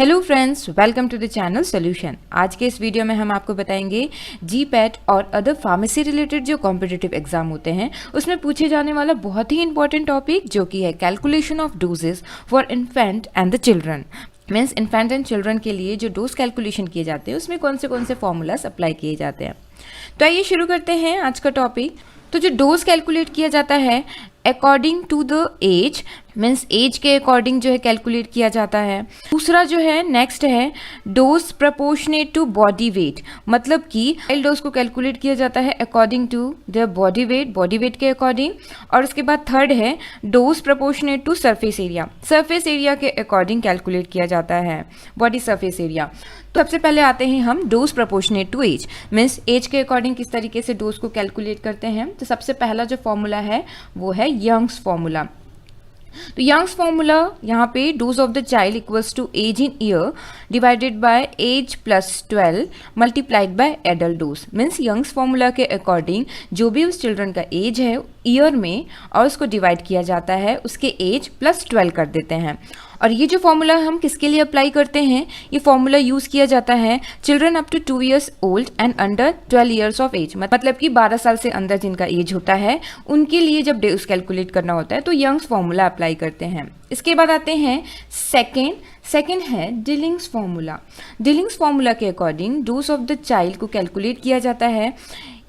Hello friends, welcome to the channel solution. आज के इस वीडियो में हम आपको बताएंगे जीपैट और अदर फार्मेसी रिलेटेड जो कॉम्पिटिटिव एग्जाम होते हैं उसमें पूछे जाने वाला बहुत ही इंपॉर्टेंट टॉपिक जो कि है calculation of doses for infant and the children. Means infant and children के लिए जो डोज कैलकुलेशन किए जाते हैं उसमें कौन से फॉर्मूलाज अप्लाई किए जाते हैं। तो आइए शुरू करते हैं आज का टॉपिक। तो जो डोज कैलकुलेट किया जाता है according to the age, means age के अकॉर्डिंग जो है कैलकुलेट किया जाता है। दूसरा जो है नेक्स्ट है dose proportionate to body weight, मतलब कि चाइल्ड डोज को कैलकुलेट किया जाता है according to the body weight के अकॉर्डिंग। और उसके बाद थर्ड है dose proportionate to surface area के अकॉर्डिंग कैलकुलेट किया जाता है बॉडी सरफेस एरिया। तो सबसे पहले आते हैं हम dose proportionate to age, means age के अकॉर्डिंग किस तरीके से डोज को कैलकुलेट करते हैं। तो सबसे पहला जो फॉर्मूला है वो है यंग्स फॉर्मूला। तो यंग्स फॉर्मूला यहाँ पे dose of the child equals to age in year divided by age plus 12 multiplied by adult dose. Means Young's formula के अकॉर्डिंग जो भी उस चिल्ड्रन का एज है ईयर में और उसको डिवाइड किया जाता है उसके एज प्लस 12 कर देते हैं। और ये जो फॉर्मूला हम किसके लिए अप्लाई करते हैं, ये फॉर्मूला यूज़ किया जाता है children up to 2 years old and under 12 years of age, मतलब कि 12 साल से अंदर जिनका एज होता है उनके लिए जब डोज कैलकुलेट करना होता है तो यंग्स फॉर्मूला अप्लाई करते हैं। इसके बाद आते हैं सेकेंड है डिलिंग्स फॉर्मूला। डिलिंग्स फॉर्मूला के according dose of the child को कैलकुलेट किया जाता है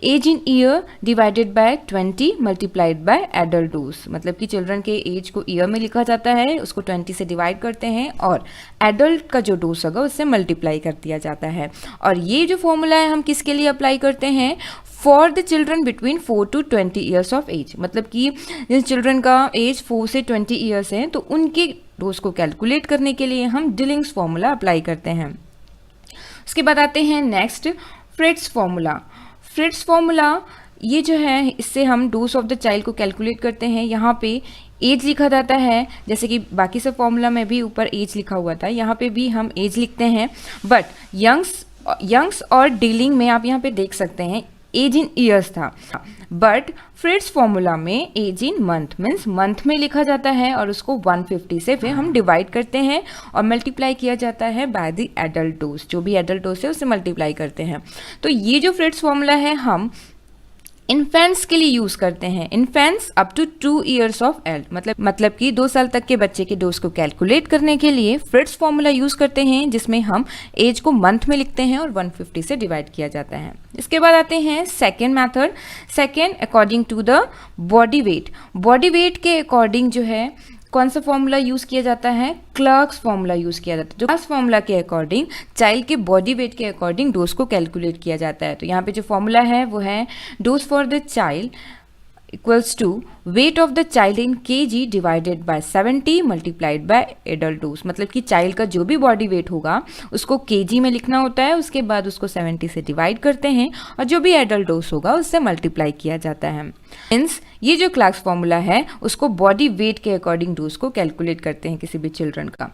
age in year divided by 20 multiplied by adult dose, मतलब कि चिल्ड्रन के एज को ईयर में लिखा जाता है, उसको 20 से डिवाइड करते हैं और एडल्ट का जो डोज होगा उससे मल्टीप्लाई कर दिया जाता है। और ये जो फॉर्मूला है हम किसके लिए अप्लाई करते हैं, for the children between 4 to 20 years of age, मतलब कि जिस चिल्ड्रन का एज 4 से 20 ईयर्स है तो उनके डोज को कैलकुलेट करने के लिए हम डिलिंग्स फॉर्मूला अप्लाई करते हैं। उसके बाद आते हैं next Fritz formula. Fritz formula ये जो है इससे हम डोज ऑफ द चाइल्ड को कैलकुलेट करते हैं। यहाँ पे एज लिखा जाता है, जैसे कि बाकी सब फॉर्मूला में भी ऊपर एज लिखा हुआ था, यहाँ पे भी हम एज लिखते हैं। बट यंग्स और डीलिंग में आप यहाँ पे देख सकते हैं एज इन ईयर्स था, बट फ्रिट्ज फॉर्मूला में age in month, means month में लिखा जाता है और उसको 150 से फिर हम डिवाइड करते हैं और मल्टीप्लाई किया जाता है बाय द एडल्ट डोज, जो भी एडल्ट डोज है उससे मल्टीप्लाई करते हैं। तो ये जो फ्रिट्ज फॉर्मूला है हम इन्फेंट्स के लिए यूज़ करते हैं, infants up to 2 years of age, मतलब कि 2 साल तक के बच्चे के डोज को कैलकुलेट करने के लिए फ्रिट्ज फॉर्मूला यूज़ करते हैं जिसमें हम एज को मंथ में लिखते हैं और 150 से डिवाइड किया जाता है। इसके बाद आते हैं second method, second according to the body weight के अकॉर्डिंग जो है कौन सा फॉर्मूला यूज़ किया जाता है, क्लर्क्स फॉर्मूला यूज़ किया जाता है। जो क्लर्क्स फॉर्मूला के अकॉर्डिंग चाइल्ड के बॉडी वेट के अकॉर्डिंग डोज को कैलकुलेट किया जाता है। तो यहाँ पे जो फॉर्मूला है वो है dose for the child equals to weight of the child in KG divided by 70 multiplied by adult dose, मतलब कि चाइल्ड का जो भी बॉडी वेट होगा उसको केजी में लिखना होता है, उसके बाद उसको 70 से डिवाइड करते हैं और जो भी एडल्ट डोज होगा उससे मल्टीप्लाई किया जाता है। मीन्स ये जो क्लर्क्स फॉर्मूला है उसको बॉडी वेट के अकॉर्डिंग डोज को कैलकुलेट करते हैं किसी भी चिल्ड्रन का।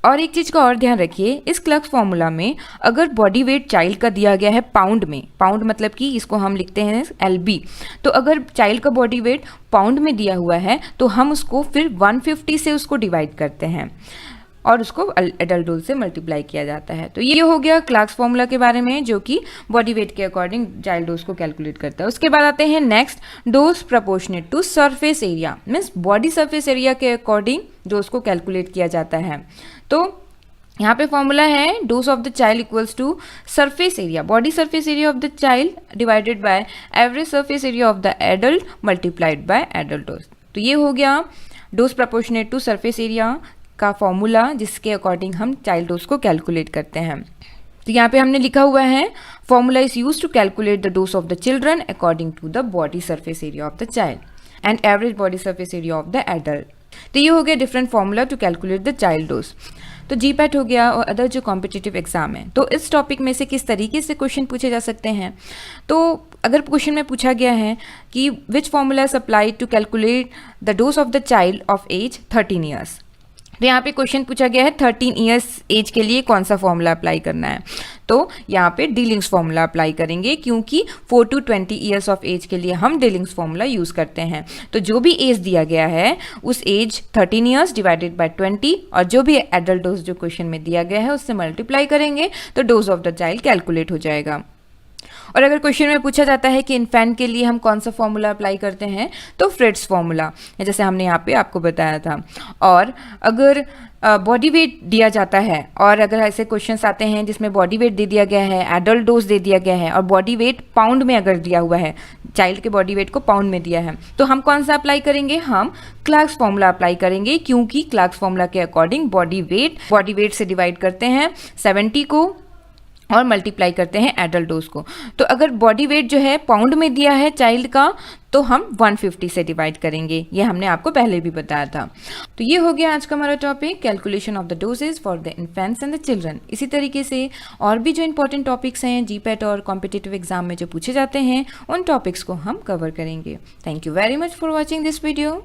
और एक चीज़ का और ध्यान रखिए, इस क्लर्क्स फॉर्मूला में अगर बॉडी वेट चाइल्ड का दिया गया है पाउंड में, पाउंड मतलब कि इसको हम लिखते हैं LB, तो अगर चाइल्ड का बॉडी वेट पाउंड में दिया हुआ है तो हम उसको फिर 150 से उसको डिवाइड करते हैं और उसको एडल्ट डोज से मल्टीप्लाई किया जाता है। तो ये हो गया क्लर्क्स फॉर्मूला के बारे में जो कि बॉडी वेट के अकॉर्डिंग चाइल्ड डोज को कैलकुलेट करता है। उसके बाद आते हैं next dose proportionate to surface area, means body surface area के अकॉर्डिंग डोज को कैलकुलेट किया जाता है। तो यहाँ पे फॉर्मूला है dose of the child equals to surface area, body surface area of the child divided by average surface area of the adult multiplied by adult dose. तो ये हो गया dose proportionate to surface area का formula जिसके according हम child dose को calculate करते हैं। तो यहाँ पे हमने लिखा हुआ है formula is use to calculate the dose of the children according to the body surface area of the child and average body surface area of the adult. तो ये हो गया different formula to calculate the child dose. तो GPAT हो गया और other जो competitive exam है तो इस टॉपिक में से किस तरीके से क्वेश्चन पूछे जा सकते हैं। तो अगर क्वेश्चन में पूछा गया है कि which formula is applied to calculate the dose of the child of age 13 years, तो यहाँ पे क्वेश्चन पूछा गया है 13 इयर्स एज के लिए कौन सा फॉर्मूला अप्लाई करना है। तो यहाँ पे डीलिंग्स फॉर्मूला अप्लाई करेंगे, क्योंकि 4 to 20 ईयर्स ऑफ एज के लिए हम डीलिंग्स फॉर्मूला यूज़ करते हैं। तो जो भी एज दिया गया है उस एज 13 ईयर्स डिवाइडेड बाय 20 और जो भी एडल्ट डोज जो क्वेश्चन में दिया गया है उससे मल्टीप्लाई करेंगे तो dose of the child calculate हो जाएगा। और अगर क्वेश्चन में पूछा जाता है कि इन्फेंट के लिए हम कौन सा फॉर्मूला अप्लाई करते हैं तो फ्रिट्स फॉर्मूला, जैसे हमने यहाँ पे आपको बताया था। और अगर बॉडी वेट दिया जाता है और अगर ऐसे क्वेश्चंस आते हैं जिसमें बॉडी वेट दे दिया गया है, एडल्ट डोज दे दिया गया है और बॉडी वेट पाउंड में अगर दिया हुआ है, चाइल्ड के बॉडी वेट को पाउंड में दिया है, तो हम कौन सा अप्लाई करेंगे? हम क्लार्क्स फॉर्मूला अप्लाई करेंगे, क्योंकि क्लार्क्स फॉर्मूला के अकॉर्डिंग बॉडी वेट से डिवाइड करते हैं 70 को और मल्टीप्लाई करते हैं एडल्ट डोज को। तो अगर बॉडी वेट जो है पाउंड में दिया है चाइल्ड का तो हम 150 से डिवाइड करेंगे, ये हमने आपको पहले भी बताया था। तो ये हो गया आज का हमारा topic, calculation of the doses for the infants and the children. इसी तरीके से और भी जो इंपॉर्टेंट टॉपिक्स हैं जीपैट और कॉम्पिटिटिव एग्जाम में जो पूछे जाते हैं उन टॉपिक्स को हम कवर करेंगे। Thank you very much for watching this video.